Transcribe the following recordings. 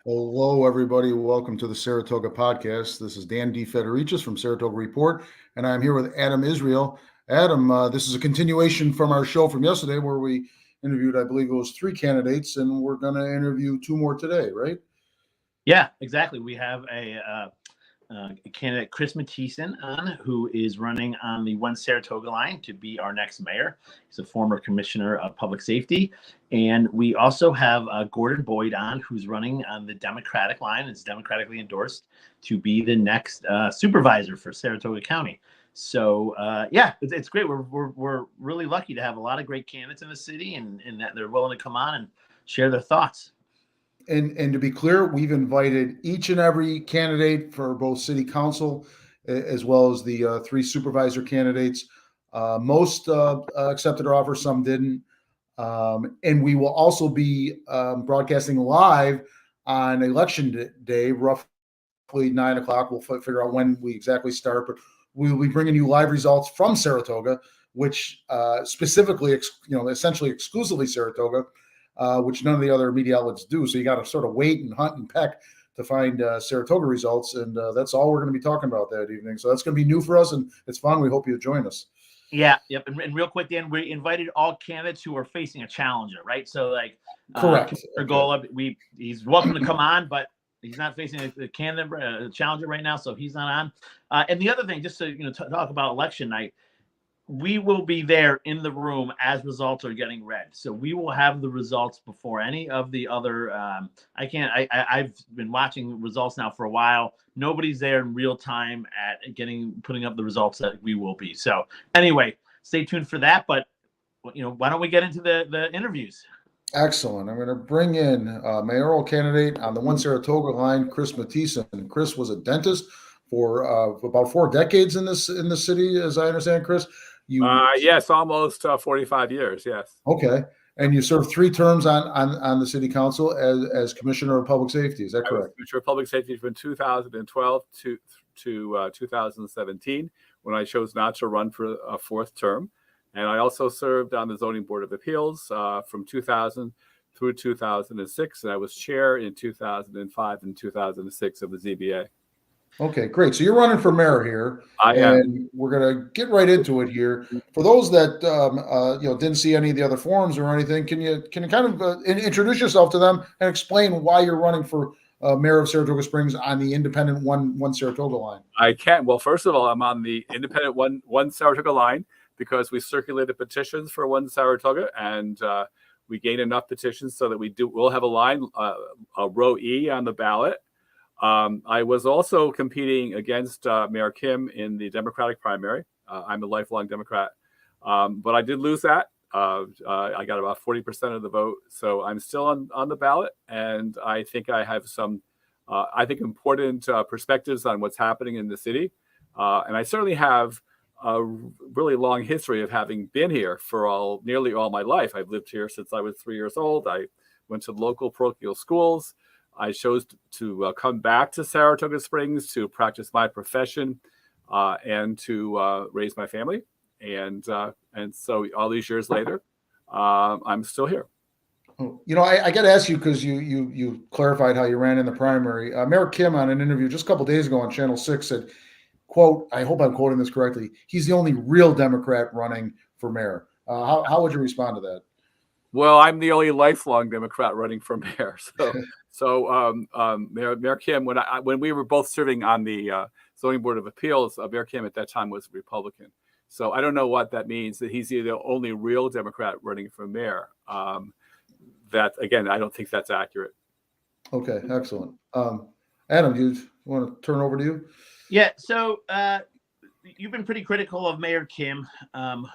Hello, everybody. Welcome to the Saratoga podcast. This is Dan D. Federicis from Saratoga Report, and I'm here with Adam Israel. Adam, this is a continuation from our show from yesterday where we interviewed, I believe it was 3 candidates, and we're going to interview 2 more today, right? Yeah, exactly. We have a candidate, Chris Mathiesen, on who is running on the One Saratoga line to be our next mayor. He's a former commissioner of public safety. And we also have Gordon Boyd on, who's running on the Democratic line. It's democratically endorsed to be the next supervisor for Saratoga County. So, it's great. We're really lucky to have a lot of great candidates in the city and that they're willing to come on and share their thoughts. And to be clear, we've invited each and every candidate for both city council as well as the 3 supervisor candidates. Most accepted our offer, some didn't. And we will also be broadcasting live on election day, roughly 9 o'clock. We'll figure out when we exactly start, but we will be bringing you live results from Saratoga, which specifically, essentially exclusively Saratoga, which none of the other media outlets do. So you got to sort of wait and hunt and peck to find Saratoga results. And that's all we're going to be talking about that evening. So that's going to be new for us, and it's fun. We hope you join us. Yeah, yep. And real quick, Dan, we invited all candidates who are facing a challenger, right? So, like, correct. He's welcome to come on, but he's not facing a candidate, a challenger right now, so he's not on. And the other thing, just to talk about election night, we will be there in the room as results are getting read. So we will have the results before any of the other. I've been watching results now for a while. Nobody's there in real time at putting up the results that we will be. So anyway, stay tuned for that. But why don't we get into the interviews? Excellent. I'm going to bring in mayoral candidate on the One Saratoga line, Chris Mathiesen. Chris was a dentist for about 4 decades in this city, as I understand. Chris, yes, almost 45 years. Yes. Okay, and you served 3 terms on the city council as commissioner of public safety. Is that correct? I was commissioner of public safety from 2012 to 2017, when I chose not to run for a 4th term. And I also served on the Zoning Board of Appeals from 2000 through 2006. And I was chair in 2005 and 2006 of the ZBA. Okay, great. So you're running for mayor here. I am. And we're going to get right into it here. For those that didn't see any of the other forums or anything, can you kind of introduce yourself to them and explain why you're running for mayor of Saratoga Springs on the independent one Saratoga line? I can. Well, first of all, I'm on the independent one Saratoga line because we circulated petitions for One Saratoga, and we gained enough petitions so that we'll have a line, a row E on the ballot. I was also competing against Mayor Kim in the Democratic primary. I'm a lifelong Democrat, but I did lose that. I got about 40% of the vote, so I'm still on the ballot, and I think I have some, important perspectives on what's happening in the city, and I certainly have a really long history of having been here for nearly all my life. I've lived here since I was 3 years old. I went to local parochial schools. I chose to come back to Saratoga Springs to practice my profession and to raise my family. And so all these years later, I'm still here. I got to ask you, because you clarified how you ran in the primary. Mayor Kim, on an interview just a couple of days ago on Channel 6, said, quote, I hope I'm quoting this correctly, he's the only real Democrat running for mayor. How would you respond to that? Well, I'm the only lifelong Democrat running for mayor. So Mayor Kim, when we were both serving on the Zoning Board of Appeals, Mayor Kim at that time was a Republican. So I don't know what that means, that he's the only real Democrat running for mayor. That, again, I don't think that's accurate. Okay, excellent. Adam, do you want to turn over to you? Yeah, so you've been pretty critical of Mayor Kim.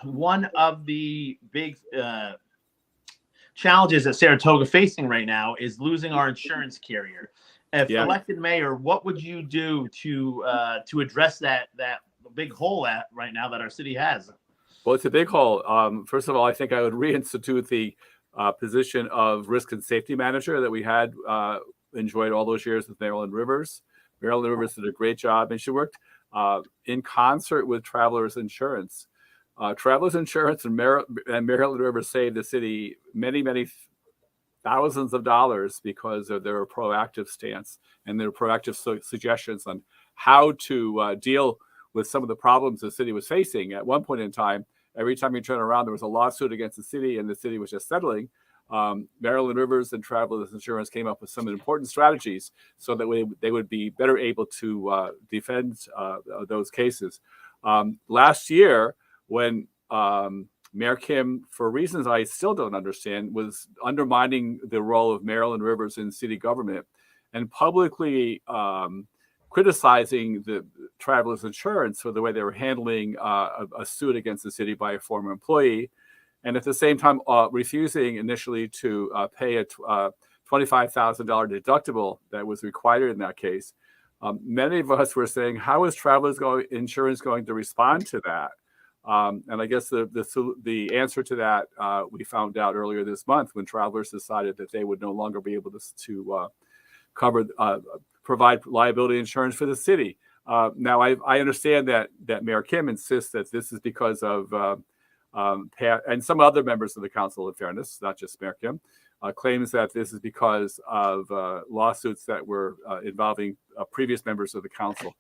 One of the big challenges that Saratoga facing right now is losing our insurance carrier. If elected mayor, what would you do to address that big hole right now that our city has? Well, it's a big hole. First of all, I think I would reinstitute the position of risk and safety manager that we had enjoyed all those years with Marilyn Rivers. Marilyn Rivers did a great job, and she worked in concert with Travelers Insurance. Travelers Insurance and Marilyn Rivers saved the city many, many thousands of dollars because of their proactive stance and their proactive suggestions on how to deal with some of the problems the city was facing. At one point in time, every time you turn around, there was a lawsuit against the city, and the city was just settling. Maryland Rivers and Travelers Insurance came up with some important strategies so that they would be better able to defend those cases. Last year, when Mayor Kim, for reasons I still don't understand, was undermining the role of Maryland Rivers in city government and publicly criticizing the Travelers Insurance for the way they were handling a suit against the city by a former employee, and at the same time refusing initially to pay a $25,000 deductible that was required in that case. Many of us were saying, how is Travelers Insurance going to respond to that? And I guess the answer to that we found out earlier this month when Travelers decided that they would no longer be able to provide liability insurance for the city. Now, I understand that Mayor Kim insists that this is because of, and some other members of the council, in fairness, not just Mayor Kim, claims that this is because of lawsuits that were involving previous members of the council.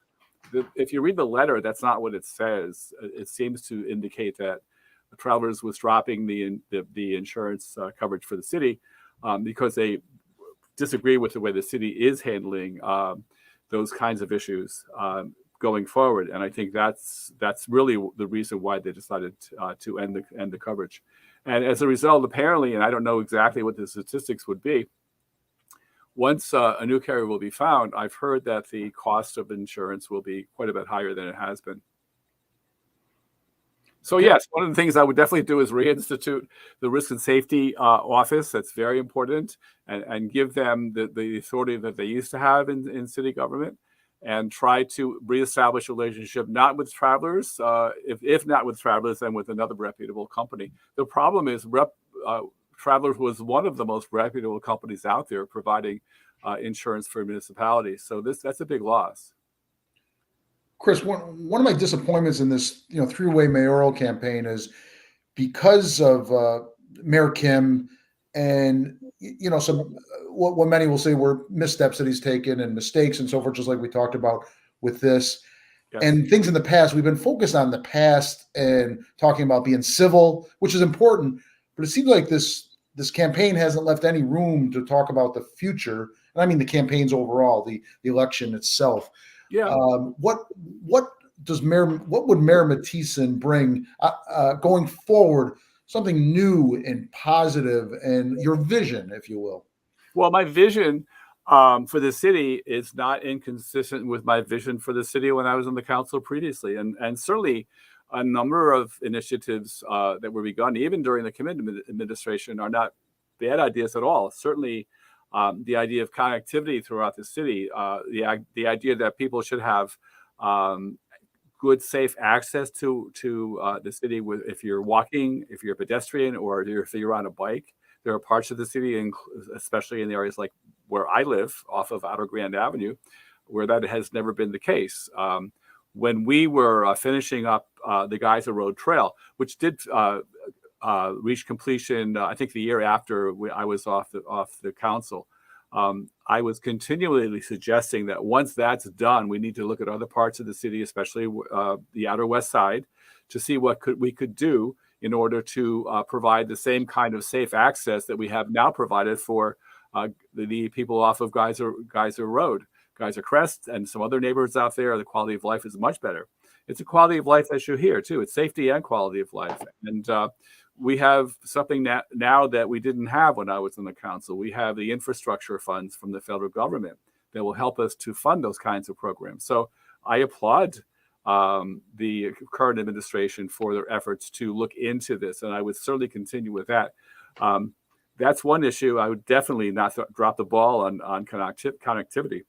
If you read the letter, that's not what it says. It seems to indicate that Travelers was dropping the insurance coverage for the city because they disagree with the way the city is handling those kinds of issues going forward. And I think that's really the reason why they decided to end the coverage. And as a result, apparently, and I don't know exactly what the statistics would be, once a new carrier will be found, I've heard that the cost of insurance will be quite a bit higher than it has been. So yes, one of the things I would definitely do is reinstitute the risk and safety office. That's very important, and give them the authority that they used to have in city government, and try to reestablish a relationship not with Travelers, if not with Travelers, then with another reputable company. The problem is Travelers was one of the most reputable companies out there providing insurance for municipalities. So that's a big loss. Chris, one of my disappointments in this, three-way mayoral campaign is because of Mayor Kim and, some what many will say were missteps that he's taken and mistakes and so forth, just like we talked about with this. Yes. And things in the past, we've been focused on the past and talking about being civil, which is important, but it seems like this campaign hasn't left any room to talk about the future. And I mean the campaigns overall, the election itself. Yeah. What would Mayor Mathiesen bring going forward? Something new and positive, and your vision, if you will. Well, my vision for the city is not inconsistent with my vision for the city when I was on the council previously, and certainly a number of initiatives that were begun even during the Kim administration are not bad ideas at all. Certainly, the idea of connectivity throughout the city, the idea that people should have good, safe access to the city. If you're walking, if you're a pedestrian, or if you're on a bike, there are parts of the city, especially in areas like where I live, off of Outer Grand Avenue, where that has never been the case. When we were finishing up the Geyser Road Trail, which did reach completion, I think the year after I was off the council, I was continually suggesting that once that's done, we need to look at other parts of the city, especially the Outer West Side, to see what we could do in order to provide the same kind of safe access that we have now provided for the people off of Geyser Road, Geyser Crest, and some other neighborhoods out there. The quality of life is much better. It's a quality of life issue here too. It's safety and quality of life. And we have something now that we didn't have when I was on the council. We have the infrastructure funds from the federal government that will help us to fund those kinds of programs. So I applaud the current administration for their efforts to look into this, and I would certainly continue with that. That's one issue. I would definitely not drop the ball on connectivity.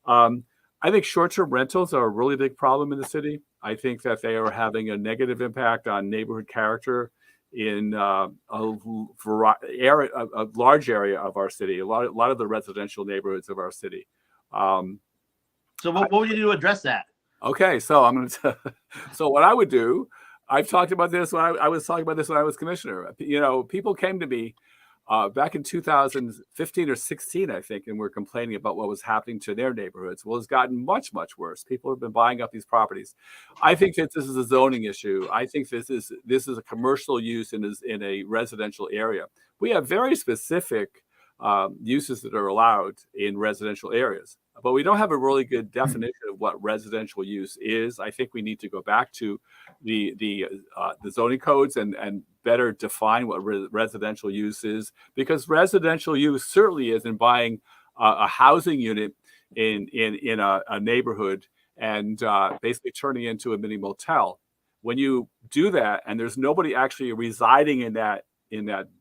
I think short-term rentals are a really big problem in the city. I think that they are having a negative impact on neighborhood character in a large area of our city, a lot of the residential neighborhoods of our city. So what would you do to address that? Okay, so I'm going to. So what I would do, I've talked about this when I was talking about this when I was commissioner. People came to me back in 2015 or 16, I think, and we're complaining about what was happening to their neighborhoods. Well, it's gotten much, much worse. People have been buying up these properties. I think that this is a zoning issue. I think this is a commercial use in a residential area. We have very specific uses that are allowed in residential areas, but we don't have a really good definition of what residential use is. I think we need to go back to the zoning codes and better define what residential use is, because residential use certainly is in buying a housing unit in a neighborhood and basically turning it into a mini motel. When you do that and there's nobody actually residing in that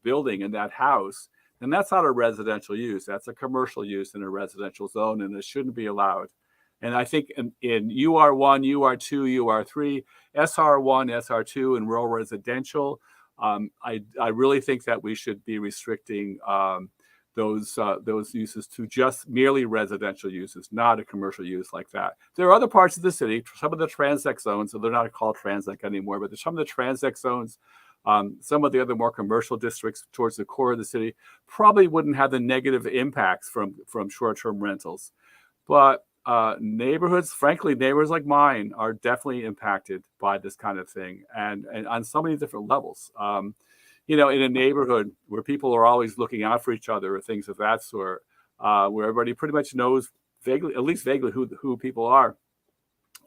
building, in that house, then that's not a residential use. That's a commercial use in a residential zone, and it shouldn't be allowed. And I think in UR1, UR2, UR3, SR1, SR2, and rural residential, I really think that we should be restricting those uses to just merely residential uses, not a commercial use like that. There are other parts of the city, some of the transect zones, so they're not called transect anymore, but there's some of the transect zones, some of the other more commercial districts towards the core of the city probably wouldn't have the negative impacts from short-term rentals. But neighborhoods like mine are definitely impacted by this kind of thing, and on so many different levels. In a neighborhood where people are always looking out for each other or things of that sort, where everybody pretty much knows vaguely, at least vaguely, who people are,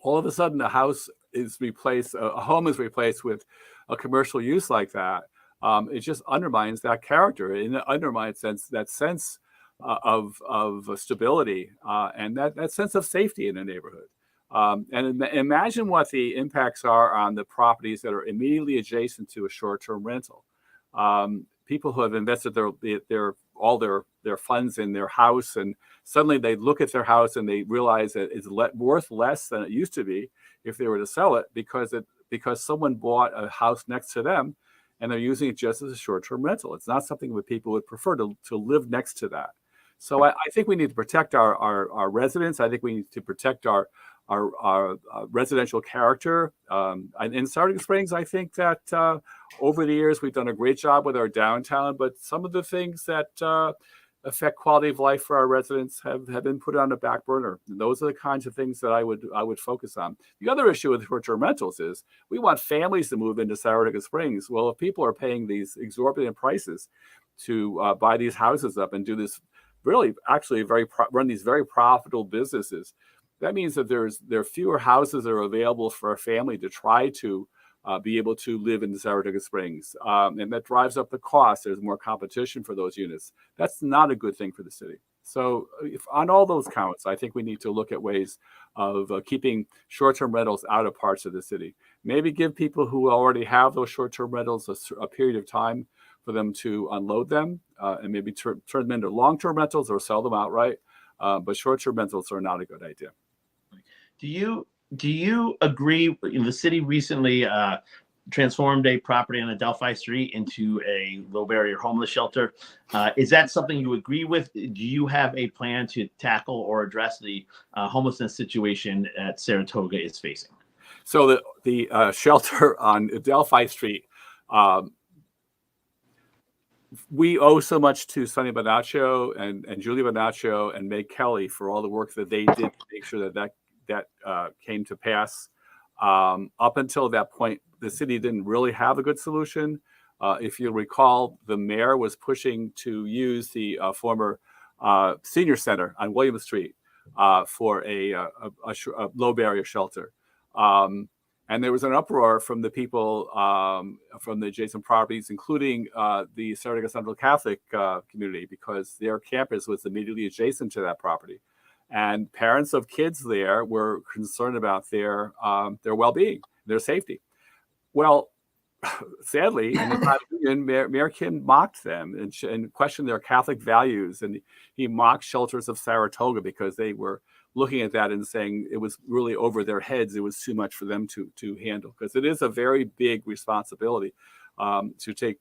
all of a sudden a home is replaced with a commercial use like that. It just undermines that character, and it undermines that sense of stability and that sense of safety in a neighborhood. And imagine what the impacts are on the properties that are immediately adjacent to a short-term rental. People who have invested all their funds in their house, and suddenly they look at their house and they realize that it's worth less than it used to be if they were to sell it, because someone bought a house next to them and they're using it just as a short-term rental. It's not something that people would prefer to live next to that. So I think we need to protect our residents. I think we need to protect our residential character. In Saratoga Springs, I think that over the years we've done a great job with our downtown, but some of the things that affect quality of life for our residents have been put on the back burner. And those are the kinds of things that I would focus on. The other issue with short-term rentals is we want families to move into Saratoga Springs. Well, if people are paying these exorbitant prices to buy these houses up and do this really actually run these very profitable businesses, that means that there are fewer houses that are available for a family to try to be able to live in Saratoga Springs. And that drives up the cost. There's more competition for those units. That's not a good thing for the city. So on all those counts, I think we need to look at ways of keeping short-term rentals out of parts of the city. Maybe give people who already have those short-term rentals a period of time for them to unload them and maybe turn them into long-term rentals or sell them outright. But short-term rentals are not a good idea. Do you agree? The city recently transformed a property on Adelphi Street into a low barrier homeless shelter. Is that something you agree with? Do you have a plan to tackle or address the homelessness situation that Saratoga is facing? So the shelter on Adelphi Street, we owe so much to Sonny Bonaccio and Julie Bonaccio and Meg Kelly for all the work that they did to make sure that came to pass. Up until that point, the city didn't really have a good solution. If you recall, the mayor was pushing to use the former senior center on William Street for a low barrier shelter. And there was an uproar from the people from the adjacent properties, including the Saratoga Central Catholic community, because their campus was immediately adjacent to that property. And parents of kids there were concerned about their well-being, their safety. Well, sadly, in the time of union, Mayor Kim mocked them and questioned their Catholic values. And he mocked Shelters of Saratoga because they were looking at that and saying it was really over their heads. It was too much for them to handle, because it is a very big responsibility to take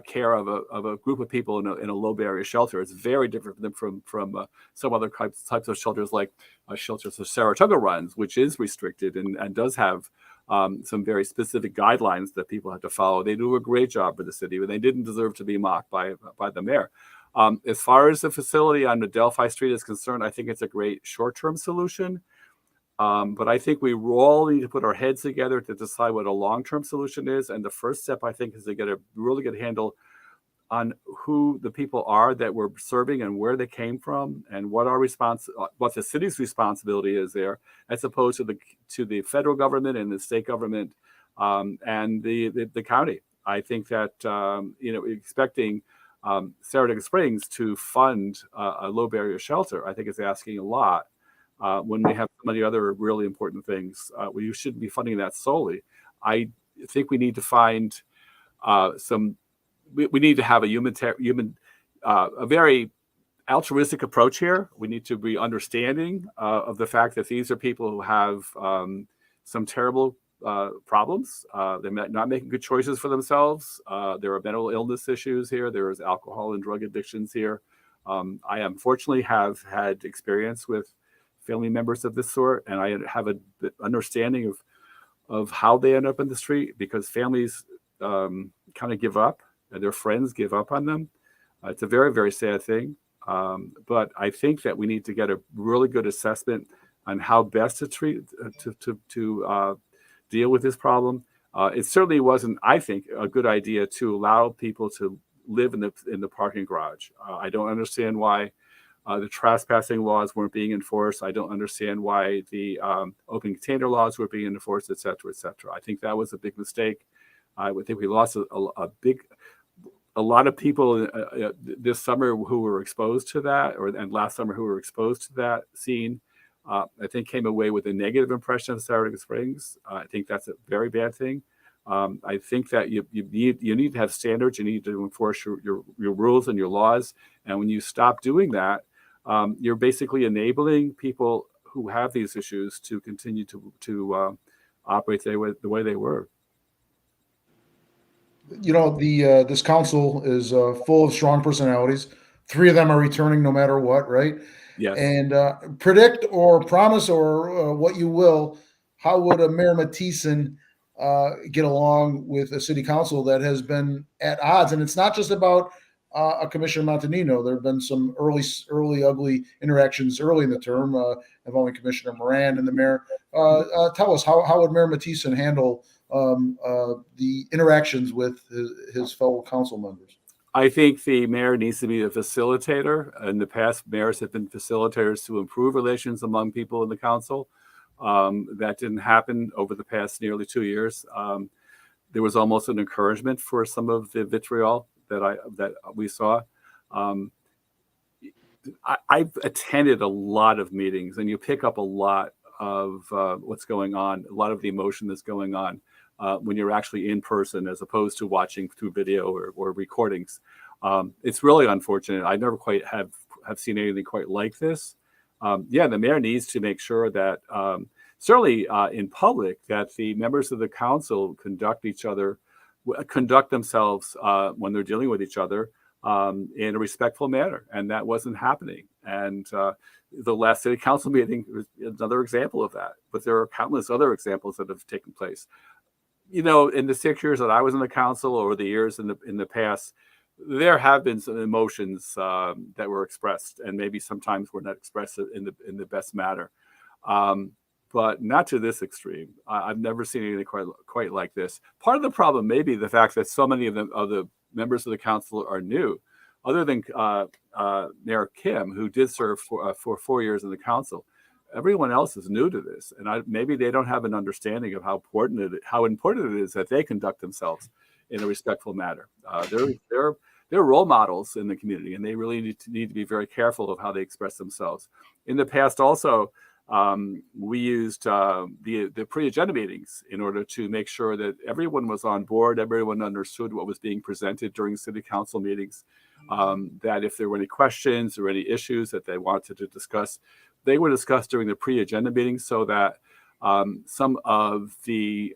care of a group of people in a low barrier shelter. It's very different from some other types of shelters, like Shelters of Saratoga runs, which is restricted and does have some very specific guidelines that people have to follow. They do a great job for the city, but they didn't deserve to be mocked by the mayor. As far as the facility on Adelphi Street is concerned, I think it's a great short-term solution. But I think we all need to put our heads together to decide what a long-term solution is. And the first step, I think, is to get a really good handle on who the people are that we're serving and where they came from and what what the city's responsibility is there, as opposed to the federal government and the state government and the county. I think that expecting Saratoga Springs to fund a low barrier shelter, I think is asking a lot. When we have so many other really important things, we shouldn't be funding that solely. I think we need to find we need to have a very altruistic approach here. We need to be understanding of the fact that these are people who have some terrible problems. They're not making good choices for themselves. There are mental illness issues here. There is alcohol and drug addictions here. I unfortunately have had experience with family members of this sort, and I have an understanding of how they end up in the street, because families kind of give up, and their friends give up on them. It's a very, very sad thing. But I think that we need to get a really good assessment on how best to treat to deal with this problem. It certainly wasn't, I think, a good idea to allow people to live in the parking garage. I don't understand why the trespassing laws weren't being enforced. I don't understand why the open container laws were being enforced, et cetera, et cetera. I think that was a big mistake. I would think we lost a lot of people this summer who were exposed to that, and last summer who were exposed to that scene. I think came away with a negative impression of Saratoga Springs. I think that's a very bad thing. I think that you need to have standards. You need to enforce your rules and your laws. And when you stop doing that, you're basically enabling people who have these issues to continue to operate the way they were. This council is full of strong personalities. 3 of them are returning no matter what, right? Yes. And predict or promise or what you will, how would a Mayor Mathiesen get along with a city council that has been at odds? And it's not just about a Commissioner Montanino. There have been some early ugly interactions early in the term involving Commissioner Moran and the mayor. Tell us, how would Mayor Mathiesen handle the interactions with his fellow council members? I think the mayor needs to be a facilitator. In the past, mayors have been facilitators to improve relations among people in the council. That didn't happen over the past nearly 2 years. There was almost an encouragement for some of the vitriol that we saw. I've attended a lot of meetings, and you pick up a lot of what's going on, a lot of the emotion that's going on when you're actually in person, as opposed to watching through video or recordings. It's really unfortunate. I never quite have seen anything quite like this. The mayor needs to make sure that certainly in public, that the members of the council conduct themselves when they're dealing with each other in a respectful manner. And that wasn't happening. And the last city council meeting is another example of that. But there are countless other examples that have taken place. In the 6 years that I was in the council, or the years in the past, there have been some emotions that were expressed, and maybe sometimes were not expressed in the best manner. But not to this extreme. I've never seen anything quite like this. Part of the problem may be the fact that so many of the members of the council are new, other than Mayor Kim, who did serve for 4 years in the council. Everyone else is new to this, and maybe they don't have an understanding of how important it is that they conduct themselves in a respectful manner. They're role models in the community, and they really need to be very careful of how they express themselves. In the past, also, we used the pre-agenda meetings in order to make sure that everyone was on board, everyone understood what was being presented during city council meetings, that if there were any questions or any issues that they wanted to discuss, they were discussed during the pre-agenda meetings, so that some of the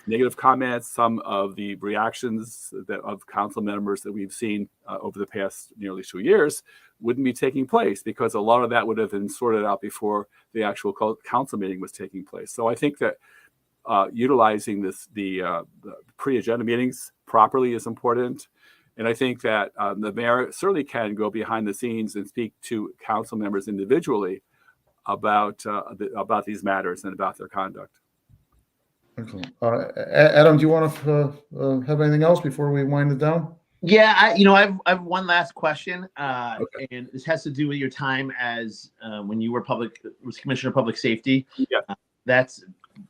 negative comments, some of the reactions of council members that we've seen over the past nearly 2 years wouldn't be taking place, because a lot of that would have been sorted out before the actual council meeting was taking place. So I think that utilizing the pre-agenda meetings properly is important. And I think that the mayor certainly can go behind the scenes and speak to council members individually about these matters and about their conduct. Excellent. Adam, do you want to have anything else before we wind it down? Yeah, I have one last question, Okay. and this has to do with your time as when you were Commissioner of Public Safety. Yeah. That's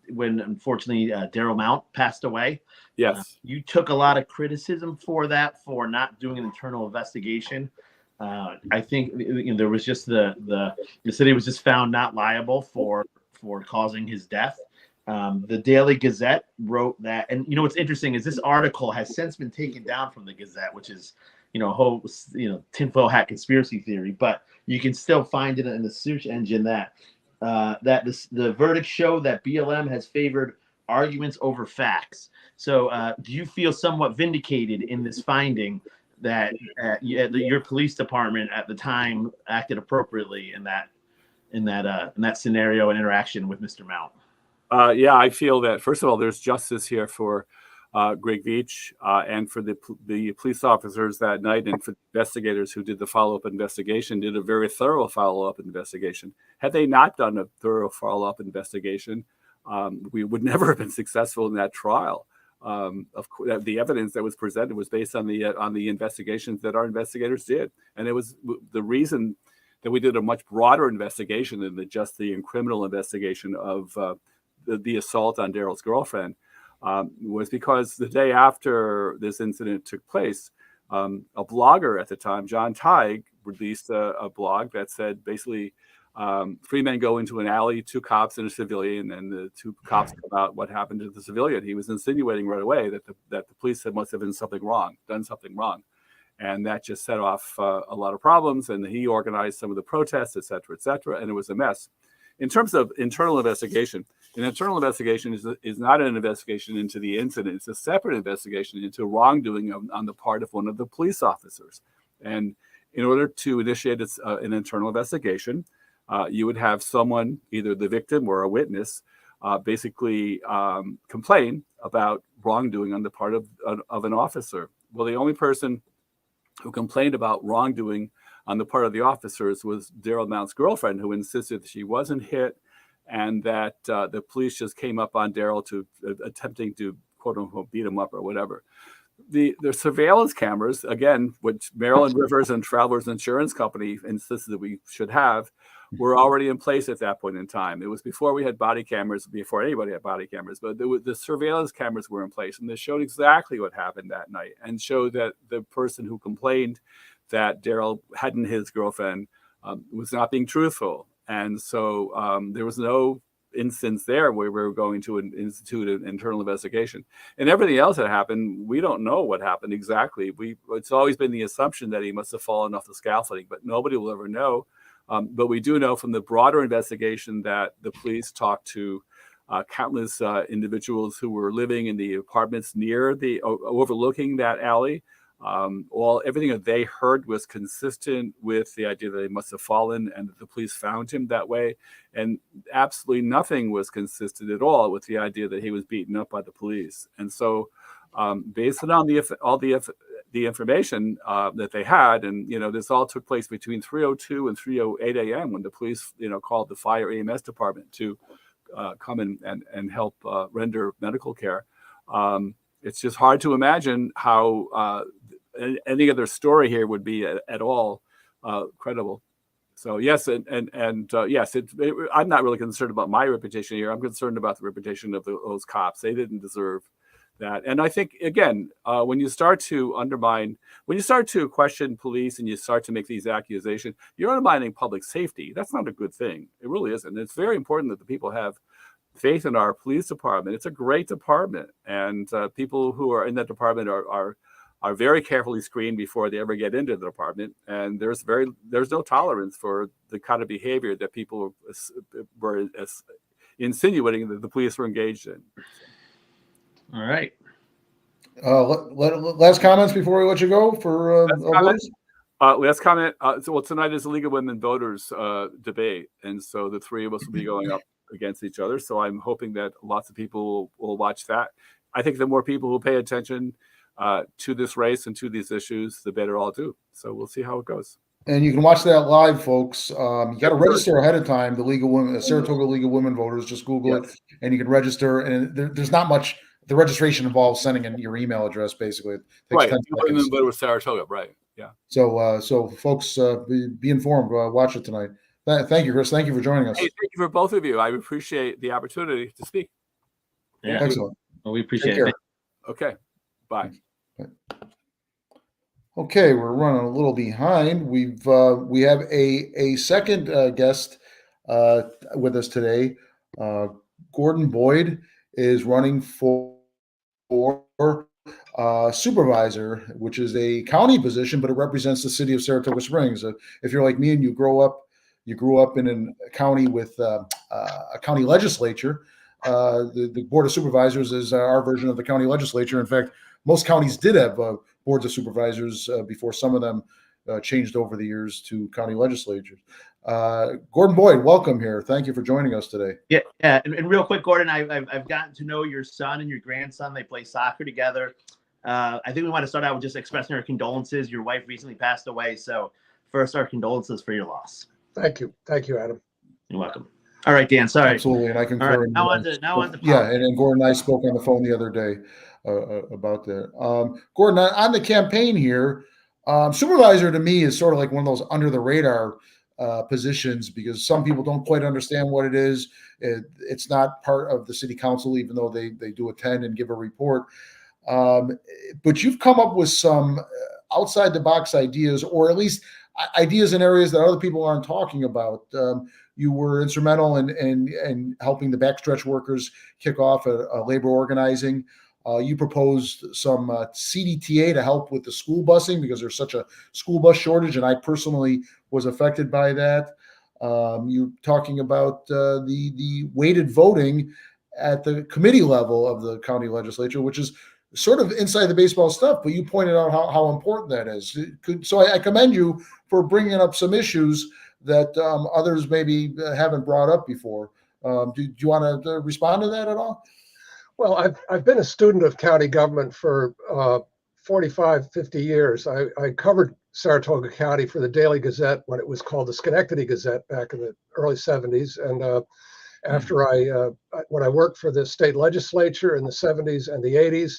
when, unfortunately, Daryl Mount passed away. Yes. You took a lot of criticism for that, for not doing an internal investigation. I think there was just the city was just found not liable for causing his death. The Daily Gazette wrote that, and what's interesting is this article has since been taken down from the Gazette, which is a whole tinfoil hat conspiracy theory, but you can still find it in the search engine that the verdict showed that BLM has favored arguments over facts. So do you feel somewhat vindicated in this finding that your police department at the time acted appropriately in that scenario and interaction with Mr. Mount? Yeah, I feel that, first of all, there's justice here for Greg Veach and for the police officers that night, and for the investigators who did the follow-up investigation, did a very thorough follow-up investigation. Had they not done a thorough follow-up investigation, we would never have been successful in that trial. Of course, the evidence that was presented was based on the investigations that our investigators did, and it was the reason that we did a much broader investigation than just the criminal investigation of the assault on Daryl's girlfriend, was because the day after this incident took place, a blogger at the time, John Teig, released a blog that said basically 3 men go into an alley, 2 cops and a civilian, and the 2 cops come out. What happened to the civilian? He was insinuating right away that the police must have done something wrong, and that just set off a lot of problems. And he organized some of the protests, et cetera, and it was a mess. In terms of internal investigation, an internal investigation is not an investigation into the incident. It's a separate investigation into wrongdoing on the part of one of the police officers. And in order to initiate an internal investigation, you would have someone, either the victim or a witness, basically complain about wrongdoing on the part of an officer. Well, the only person who complained about wrongdoing on the part of the officers was Daryl Mount's girlfriend, who insisted that she wasn't hit and that the police just came up on Daryl attempting to, quote unquote, beat him up or whatever. The surveillance cameras, again, which Maryland Rivers and Travelers Insurance Company insisted that we should have, were already in place at that point in time. It was before we had body cameras, before anybody had body cameras, but the surveillance cameras were in place, and they showed exactly what happened that night and showed that the person who complained that Daryl hadn't hit his girlfriend was not being truthful. And so there was no instance there where we were going to institute an internal investigation. And everything else that happened, we don't know what happened exactly. It's always been the assumption that he must have fallen off the scaffolding, but nobody will ever know. But we do know from the broader investigation that the police talked to countless individuals who were living in the apartments near overlooking that alley. Everything that they heard was consistent with the idea that he must have fallen and that the police found him that way. And absolutely nothing was consistent at all with the idea that he was beaten up by the police. And so based on all the information that they had, and, this all took place between 3:02 and 3:08 a.m. when the police, called the fire EMS department to come and help render medical care. It's just hard to imagine how any other story here would be at all credible. So yes, yes, I'm not really concerned about my reputation here. I'm concerned about the reputation of those cops. They didn't deserve that. And I think, again, when you start to question police and you start to make these accusations, you're undermining public safety. That's not a good thing. It really isn't. It's very important that the people have faith in our police department. It's a great department, and people who are in that department are very carefully screened before they ever get into the department. And there's no tolerance for the kind of behavior that people were insinuating that the police were engaged in. All right. Last comments before we let you go for last comment. Tonight is the League of Women Voters debate, and so the 3 of us will be going up against each other. So I'm hoping that lots of people will watch that. I think the more people who pay attention to this race and to these issues, the better I'll do. So we'll see how it goes. And you can watch that live, folks. You got to register ahead of time. The League of Women, Saratoga League of Women Voters. Just Google it, and you can register. And there's not much. The registration involves sending in your email address. Basically, it takes 10 seconds. Vote with Saratoga, right? Yeah. So folks, be informed. Watch it tonight. Thank you, Chris. Thank you for joining us. Hey, thank you for both of you. I appreciate the opportunity to speak. Yeah. Excellent. Well, we appreciate it. Okay. Bye. Okay, we're running a little behind. We have a second guest with us today. Gordon Boyd is running for supervisor, which is a county position, but it represents the city of Saratoga Springs. If you're like me and you grew up in a county with a county legislature, the Board of Supervisors is our version of the county legislature. In fact, most counties did have boards of supervisors before some of them changed over the years to county legislatures. Gordon Boyd, welcome here. Thank you for joining us today. Yeah. And real quick, Gordon, I've gotten to know your son and your grandson. They play soccer together. I think we want to start out with just expressing our condolences. Your wife recently passed away, so first, our condolences for your loss. Thank you, Adam. You're welcome. All right, Dan. Sorry. Absolutely, and I concur. All right, now on to yeah, and Gordon and I spoke on the phone the other day about that. Gordon, on the campaign here, supervisor to me is sort of like one of those under the radar positions because some people don't quite understand what it is. It's not part of the city council, even though they do attend and give a report. But you've come up with some outside the box ideas, or at least ideas in areas that other people aren't talking about. You were instrumental in helping the backstretch workers kick off a labor organizing. You proposed some CDTA to help with the school busing because there's such a school bus shortage, and I personally was affected by that. You're talking about the weighted voting at the committee level of the county legislature, which is sort of inside the baseball stuff, but you pointed out how important that is. So I commend you for bringing up some issues that others maybe haven't brought up before. Do you want to respond to that at all? Well, I've been a student of county government for 45, 50 years. I covered Saratoga County for the Daily Gazette when it was called the Schenectady Gazette back in the early 70s. And after when I worked for the state legislature in the 70s and the 80s,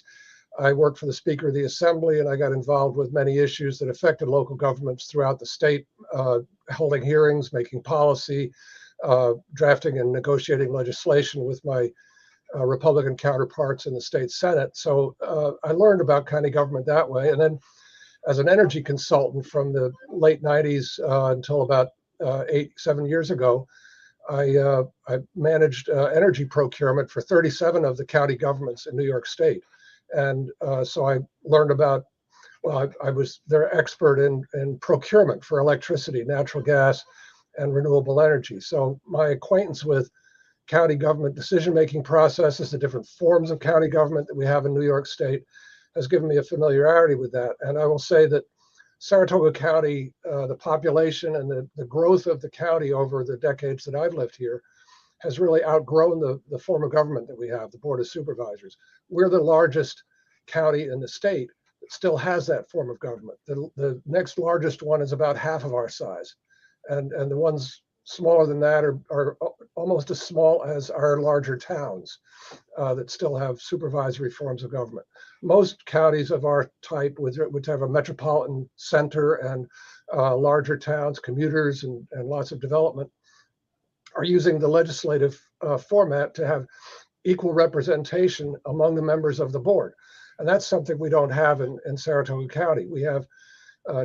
I worked for the Speaker of the Assembly, and I got involved with many issues that affected local governments throughout the state, holding hearings, making policy, drafting and negotiating legislation with my Republican counterparts in the state Senate. So I learned about county government that way. And then as an energy consultant from the late 90s until about 7 years ago, I managed energy procurement for 37 of the county governments in New York State. And so I learned about, well, I was their expert in procurement for electricity, natural gas, and renewable energy. So my acquaintance with county government decision-making processes, the different forms of county government that we have in New York State, has given me a familiarity with that. And I will say that Saratoga County, the population and the growth of the county over the decades that I've lived here has really outgrown the form of government that we have, the Board of Supervisors. We're the largest county in the state that still has that form of government. The next largest one is about half of our size. And the ones smaller than that are almost as small as our larger towns that still have supervisory forms of government. Most counties of our type, which have a metropolitan center and larger towns, commuters, and lots of development, are using the legislative format to have equal representation among the members of the board. And that's something we don't have in Saratoga County. We have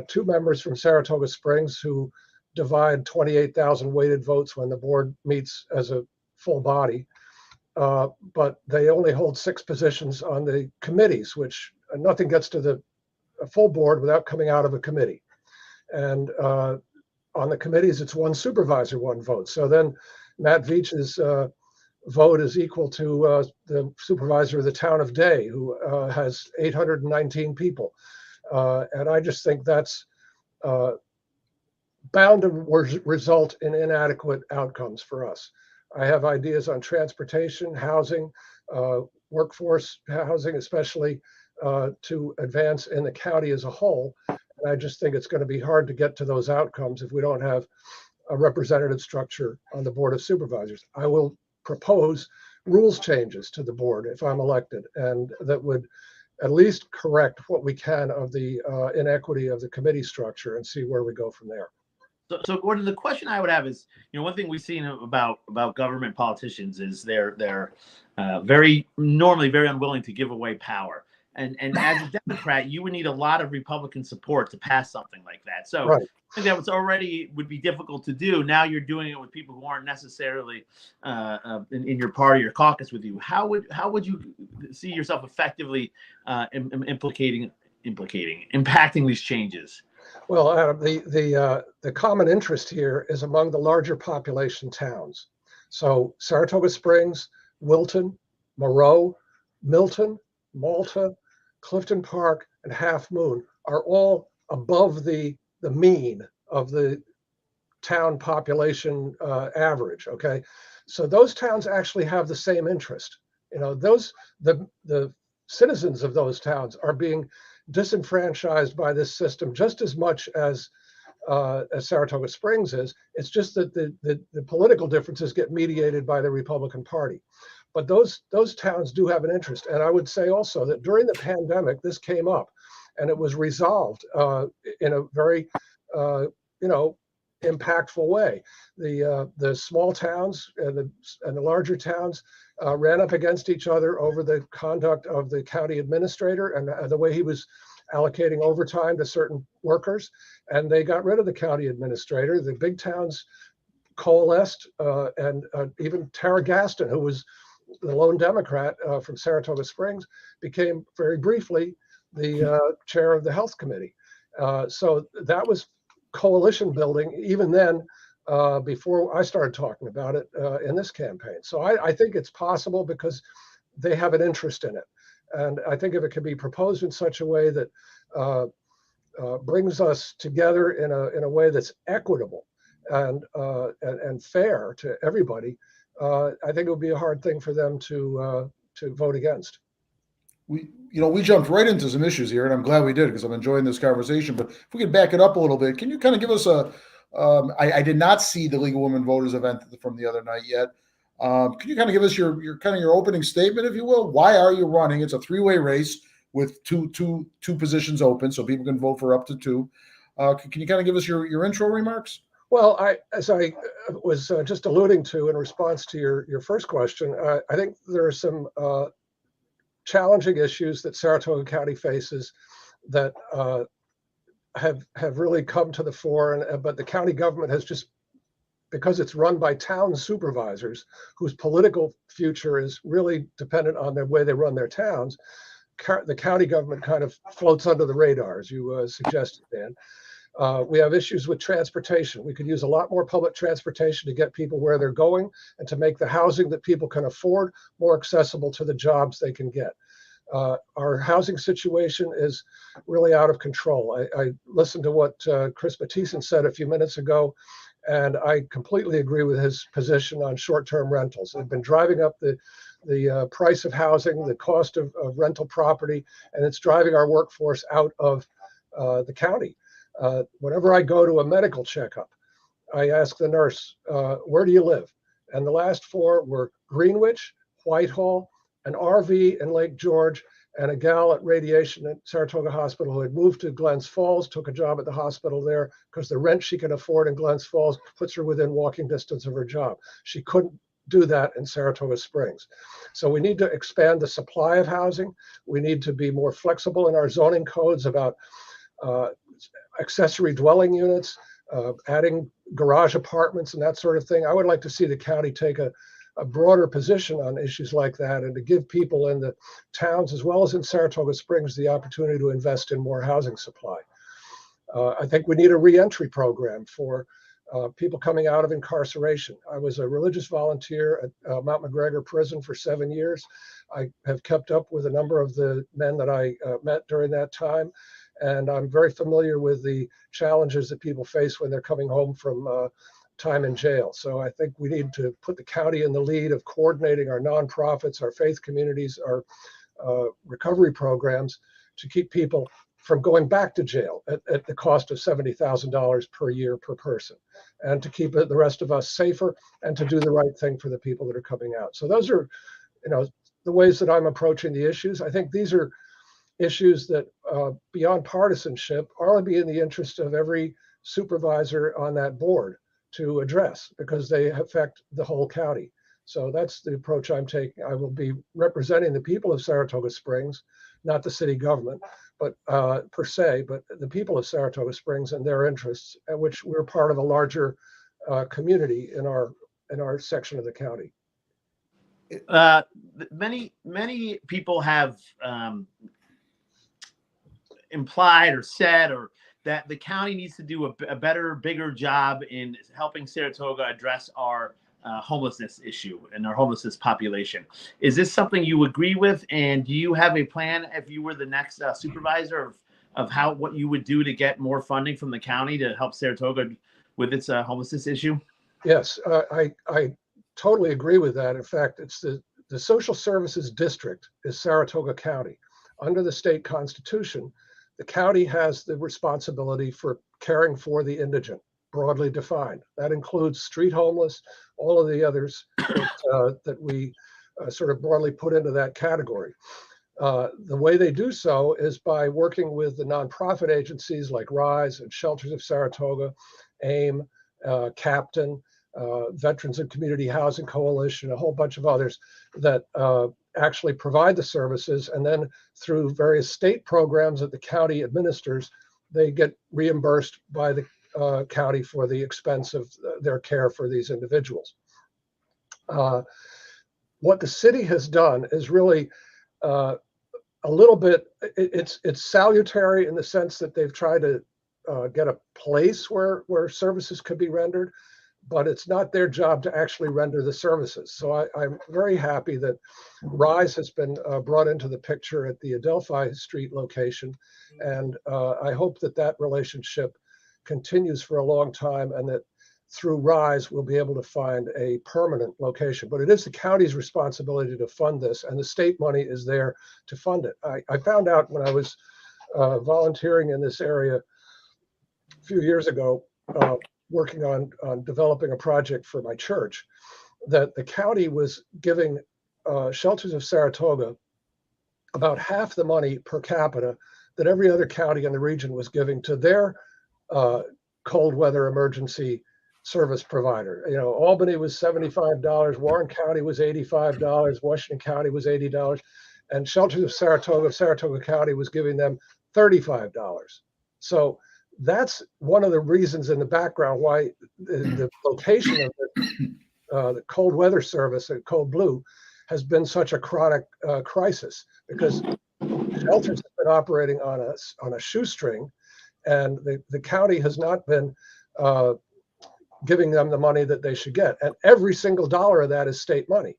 2 members from Saratoga Springs who divide 28,000 weighted votes when the board meets as a full body. But they only hold 6 positions on the committees, which nothing gets to the full board without coming out of a committee. And on the committees, it's 1 supervisor, 1 vote. So then Matt Veach's vote is equal to the supervisor of the town of Day, who has 819 people. And I just think that's bound to result in inadequate outcomes for us. I have ideas on transportation, housing, workforce housing, especially to advance in the county as a whole. And I just think it's going to be hard to get to those outcomes if we don't have a representative structure on the Board of Supervisors. I will propose rules changes to the board if I'm elected, and that would at least correct what we can of the inequity of the committee structure and see where we go from there. So Gordon, the question I would have is, one thing we've seen about government politicians is they're normally very unwilling to give away power. And as a Democrat, you would need a lot of Republican support to pass something like that. So Right. I think that was already would be difficult to do. Now you're doing it with people who aren't necessarily in your party or caucus with you. How would you see yourself effectively impacting these changes? Well, Adam, the common interest here is among the larger population towns. So Saratoga Springs, Wilton, Moreau, Milton, Malta, Clifton Park, and Half Moon are all above the mean of the town population average. Okay, so those towns actually have the same interest. The citizens of those towns are being disenfranchised by this system just as much as Saratoga Springs is. It's just that the political differences get mediated by the Republican Party. But those towns do have an interest. And I would say also that during the pandemic, this came up and it was resolved in a very, impactful way. The small towns and the larger towns ran up against each other over the conduct of the county administrator and the way he was allocating overtime to certain workers. And they got rid of the county administrator. The big towns coalesced, and even Tara Gaston, who was the lone Democrat from Saratoga Springs, became very briefly the chair of the health committee. So that was coalition building even then, before I started talking about it in this campaign. So I think it's possible because they have an interest in it. And I think if it can be proposed in such a way that brings us together in a way that's equitable and fair to everybody, I think it would be a hard thing for them to vote against. We jumped right into some issues here, and I'm glad we did because I'm enjoying this conversation. But if we could back it up a little bit, can you kind of give us I did not see the League of Women Voters event from the other night yet. Can you kind of give us your opening statement, if you will? Why are you running? It's a three-way race with two positions open, so people can vote for up to two. Can you kind of give us your intro remarks? Well, as I was just alluding to in response to your first question, I think there are some challenging issues that Saratoga County faces that have really come to the fore, but the county government has just, because it's run by town supervisors whose political future is really dependent on the way they run their towns, the county government kind of floats under the radar, as you suggested, Dan. We have issues with transportation. We could use a lot more public transportation to get people where they're going and to make the housing that people can afford more accessible to the jobs they can get. Our housing situation is really out of control. I listened to what Chris Mathiesen said a few minutes ago, and I completely agree with his position on short-term rentals. They've been driving up the price of housing, the cost of rental property, and it's driving our workforce out of the county. Whenever I go to a medical checkup, I ask the nurse, where do you live? And the last four were Greenwich, Whitehall, an RV in Lake George, and a gal at radiation at Saratoga Hospital who had moved to Glens Falls, took a job at the hospital there because the rent she can afford in Glens Falls puts her within walking distance of her job. She couldn't do that in Saratoga Springs. So we need to expand the supply of housing. We need to be more flexible in our zoning codes about accessory dwelling units, adding garage apartments and that sort of thing. I would like to see the county take a broader position on issues like that and to give people in the towns as well as in Saratoga Springs the opportunity to invest in more housing supply. I think we need a reentry program for people coming out of incarceration. I was a religious volunteer at Mount McGregor Prison for 7 years. I have kept up with a number of the men that I met during that time. And I'm very familiar with the challenges that people face when they're coming home from time in jail. So I think we need to put the county in the lead of coordinating our nonprofits, our faith communities, our recovery programs to keep people from going back to jail at the cost of $70,000 per year per person, and to keep the rest of us safer and to do the right thing for the people that are coming out. So those are, the ways that I'm approaching the issues. I think these are issues that beyond partisanship ought to be in the interest of every supervisor on that board to address, because they affect the whole county. So that's the approach I'm taking. I will be representing the people of Saratoga Springs, not the city government, but per se, but the people of Saratoga Springs and their interests, at which we're part of a larger community in our section of the county. Many people have implied or said that the county needs to do a better, bigger job in helping Saratoga address our homelessness issue and our homelessness population. Is this something you agree with? And do you have a plan if you were the next supervisor of what you would do to get more funding from the county to help Saratoga with its homelessness issue? Yes, I totally agree with that. In fact, it's the social services district is Saratoga County. Under the state constitution, the county has the responsibility for caring for the indigent, broadly defined. That includes street homeless, all of the others that we sort of broadly put into that category. The way they do so is by working with the nonprofit agencies like RISE and Shelters of Saratoga, AIM, Captain, Veterans and Community Housing Coalition, a whole bunch of others that actually provide the services. And then through various state programs that the county administers, they get reimbursed by the county for the expense of their care for these individuals. What the city has done is really a little bit, it's salutary in the sense that they've tried to get a place where services could be rendered, but it's not their job to actually render the services. So I'm very happy that RISE has been brought into the picture at the Adelphi Street location. And I hope that relationship continues for a long time, and that through RISE we'll be able to find a permanent location. But it is the county's responsibility to fund this, and the state money is there to fund it. I found out when I was volunteering in this area a few years ago, working on developing a project for my church, that the county was giving Shelters of Saratoga about half the money per capita that every other county in the region was giving to their cold weather emergency service provider. Albany was $75, Warren County was $85, Washington County was $80, and Shelters of Saratoga County was giving them $35. So that's one of the reasons in the background why the location of the cold weather service at Cold Blue has been such a chronic crisis, because shelters have been operating on a shoestring, and the county has not been giving them the money that they should get. And every single dollar of that is state money.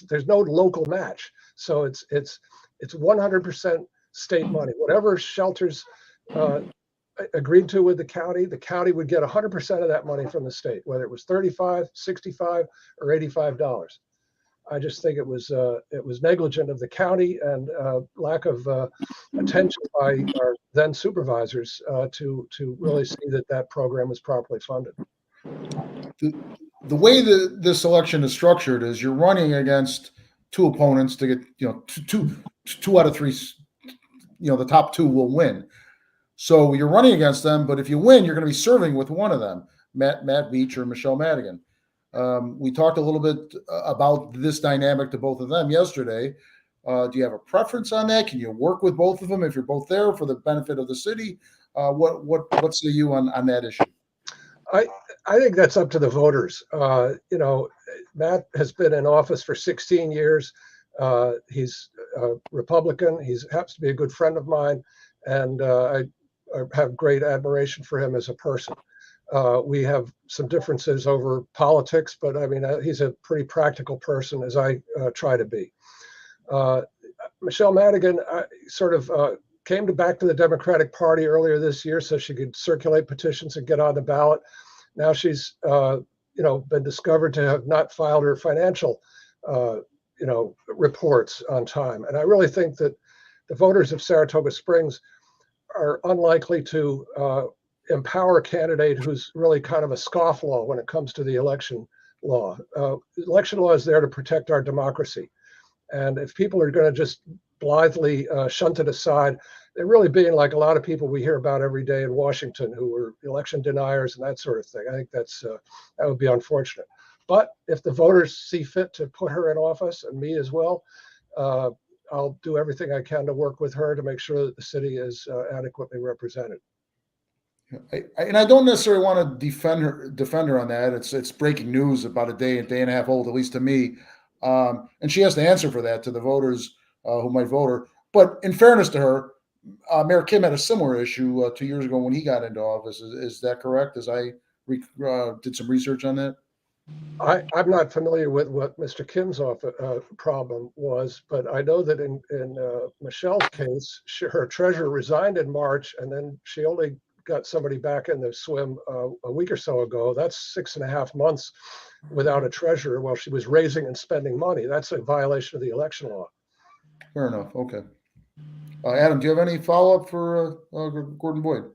There's no local match. So it's 100% state money. Whatever shelters agreed to with the county would get 100% of that money from the state, whether it was $35, $65, or $85. I just think it was negligent of the county and lack of attention by our then supervisors to really see that program was properly funded. The way this election is structured is you're running against two opponents to get two out of three. The top two will win. So you're running against them, but if you win, you're going to be serving with one of them, Matt Beach or Michelle Madigan. We talked a little bit about this dynamic to both of them yesterday. Do you have a preference on that? Can you work with both of them if you're both there for the benefit of the city? What say you on that issue? I think that's up to the voters. Matt has been in office for 16 years. He's a Republican. He happens to be a good friend of mine, and I have great admiration for him as a person. We have some differences over politics, but I mean, he's a pretty practical person, as I try to be. Michelle Madigan sort of came back to the Democratic Party earlier this year so she could circulate petitions and get on the ballot. Now she's been discovered to have not filed her financial, reports on time. And I really think that the voters of Saratoga Springs are unlikely to empower a candidate who's really kind of a scofflaw when it comes to the election law. Election law is there to protect our democracy. And if people are going to just blithely shunt it aside, they're really being like a lot of people we hear about every day in Washington who are election deniers and that sort of thing. I think that would be unfortunate. But if the voters see fit to put her in office, and me as well, I'll do everything I can to work with her to make sure that the city is adequately represented. And I don't necessarily want to defend her on that. It's breaking news, about a day and a half old, at least to me. And she has to answer for that to the voters who might vote her. But in fairness to her, Mayor Kim had a similar issue 2 years ago when he got into office. Is that correct? As I did some research on that. I'm not familiar with what Mr. Kim's problem was, but I know that in Michelle's case, her treasurer resigned in March, and then she only got somebody back in the swim a week or so ago. That's 6.5 months without a treasurer while she was raising and spending money. That's a violation of the election law. Fair enough. Okay. Adam, do you have any follow-up for Gordon Boyd?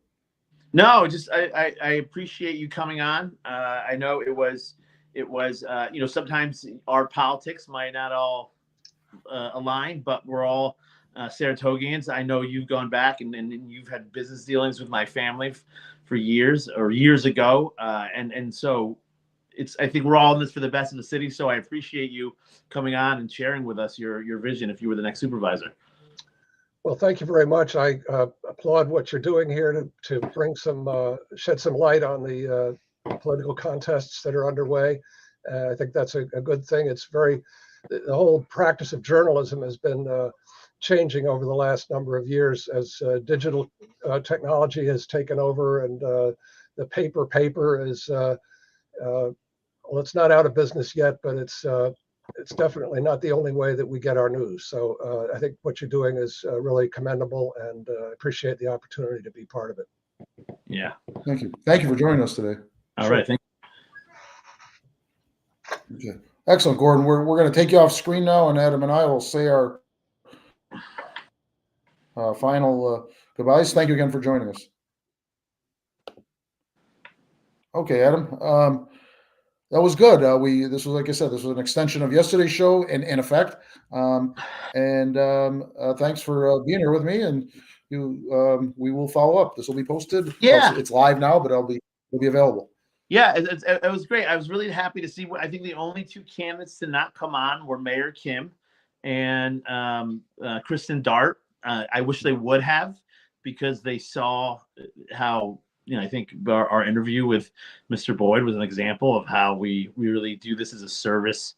No, just I appreciate you coming on. I know it was sometimes our politics might not all align, but we're all Saratogians. I know you've gone back and you've had business dealings with my family for years ago, and so I think we're all in this for the best of the city. So I appreciate you coming on and sharing with us your vision if you were the next supervisor. Well, thank you very much. I applaud what you're doing here to bring shed some light on the political contests that are underway. I think that's a good thing. The whole practice of journalism has been changing over the last number of years as digital technology has taken over, and the paper is it's not out of business yet, but it's definitely not the only way that we get our news. So I think what you're doing is really commendable, and I appreciate the opportunity to be part of it. Yeah. Thank you. Thank you for joining us today. All right. Thank you. Okay. Excellent, Gordon. We're going to take you off screen now, and Adam and I will say our final goodbyes. Thank you again for joining us. Okay, Adam. That was good. This was, like I said, this was an extension of yesterday's show in effect. Thanks for being here with me. And we will follow up. This will be posted. Yeah, it's live now, but it'll be available. Yeah, it was great. I was really happy to see. I think the only two candidates to not come on were Mayor Kim and Kristen Dart. I wish they would have, because they saw how. I think our interview with Mr. Boyd was an example of how we really do this as a service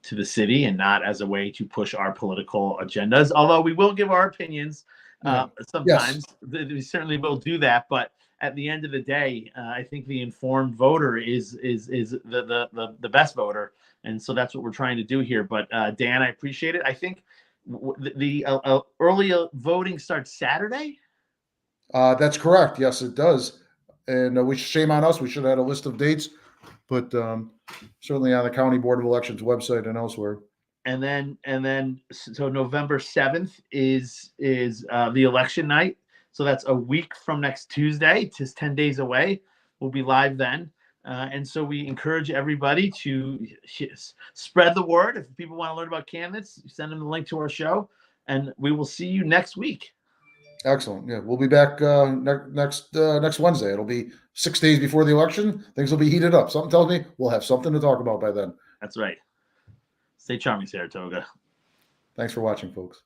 to the city and not as a way to push our political agendas. Although we will give our opinions sometimes. Yes. We certainly will do that. But at the end of the day, I think the informed voter is the best voter. And so that's what we're trying to do here. But Dan, I appreciate it. I think the early voting starts Saturday. That's correct. Yes, it does. And shame on us. We should have had a list of dates, but certainly on the County Board of Elections website and elsewhere. And then, so November 7th is the election night. So that's a week from next Tuesday. Just 10 days away. We'll be live then. And so we encourage everybody to spread the word. If people want to learn about candidates, send them the link to our show, and we will see you next week. Excellent. Yeah, we'll be back next Wednesday. It'll be 6 days before the election. Things will be heated up. Something tells me we'll have something to talk about by then. That's right. Stay charming, Saratoga. Thanks for watching, folks.